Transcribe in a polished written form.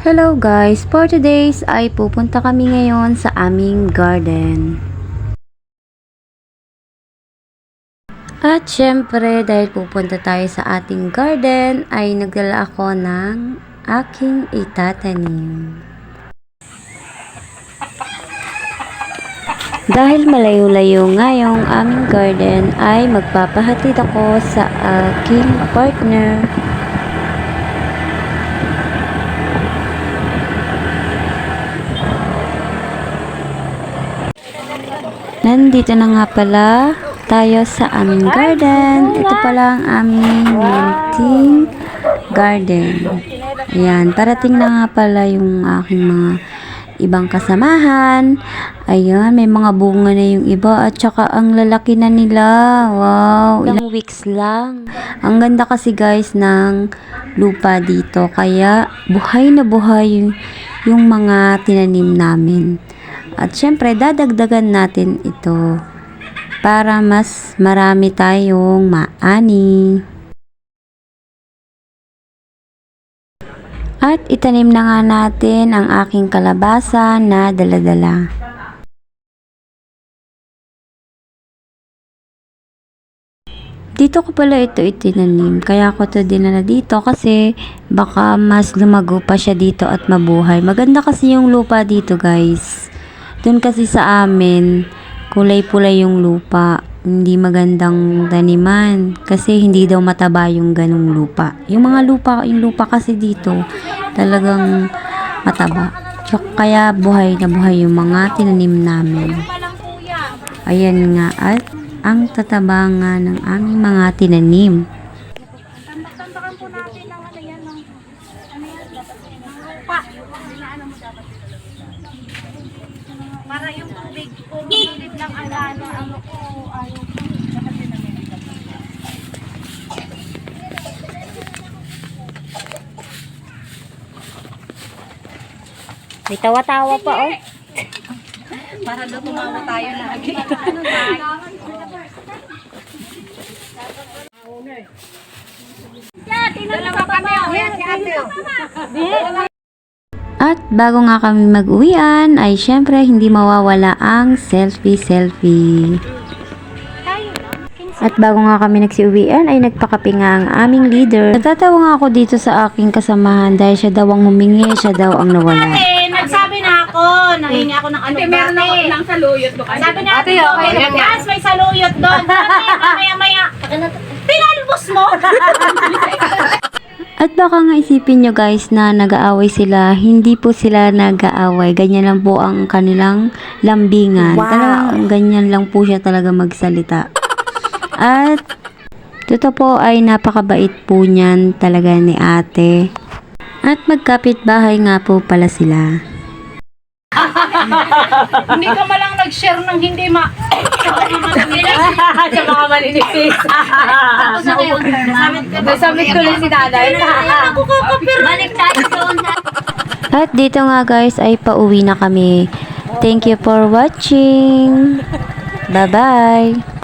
Hello guys, for today's ay pupunta kami ngayon sa aming garden. At syempre dahil pupunta tayo sa ating garden ay nagdala ako ng aking itatanim. Dahil malayo-layo nga yung aming garden ay magpapahatid ako sa aking partner. Nandito na nga pala tayo sa aming garden. Ito pala ang aming munting garden. Ayan, parating na nga pala yung aking mga ibang kasamahan. Ayan, may mga bunga na yung iba at saka ang lalaki na nila. Wow, ilang weeks lang. Ang ganda kasi guys ng lupa dito. Kaya buhay na buhay yung mga tinanim namin. At syempre, dadagdagan natin ito para mas marami tayong maani. At itanim na nga natin ang aking kalabasa na dala-dala. Dito ko pala ito itinanim. Kaya ko ito dinala dito kasi baka mas lumago pa siya dito at mabuhay. Maganda kasi yung lupa dito guys. Doon kasi sa amin, kulay-pulay yung lupa. Hindi magandang taniman kasi hindi daw mataba yung ganung lupa. Yung lupa kasi dito talagang mataba. Kaya buhay na buhay yung mga tinanim namin. Ayan nga at ang tataba nga ng aming mga tinanim. Tambakan po natin ng ano yan, ng lupa. Para yung tubig, kung hilip lang ang ano ko, ayaw ko. May tawa-tawa pa oh. Para daw tumawa tayo lagi. Dalawa kami, si ate. At bago nga kami mag-uwian ay syempre hindi mawawala ang selfie. At bago nga kami nagsiuwian ay nagpakape nga ang aming leader. Natatawa nga ako dito sa aking kasamahan dahil siya daw ang humingi, siya daw ang nawala. Ate, nagsabi na ako, nangingi ako ng ano. Meron ako ng saluyot doon. Sabi na ate, okay, yes, may saluyot doon. Maya, pinalbos mo. At baka nga isipin nyo guys na nag-aaway sila, hindi po sila nag-aaway. Ganyan lang po ang kanilang lambingan. Talagang ganyan lang po siya talaga magsalita. At ito po ay napakabait po niyan talaga ni ate. At magkapit-bahay nga po pala sila. Hindi ka malang nag-share ng hindi sa mga maninipis. Nasamit ko lang si nanay. Balik tayo doon. At dito nga guys ay pauwi na kami. Thank you for watching. Bye-bye.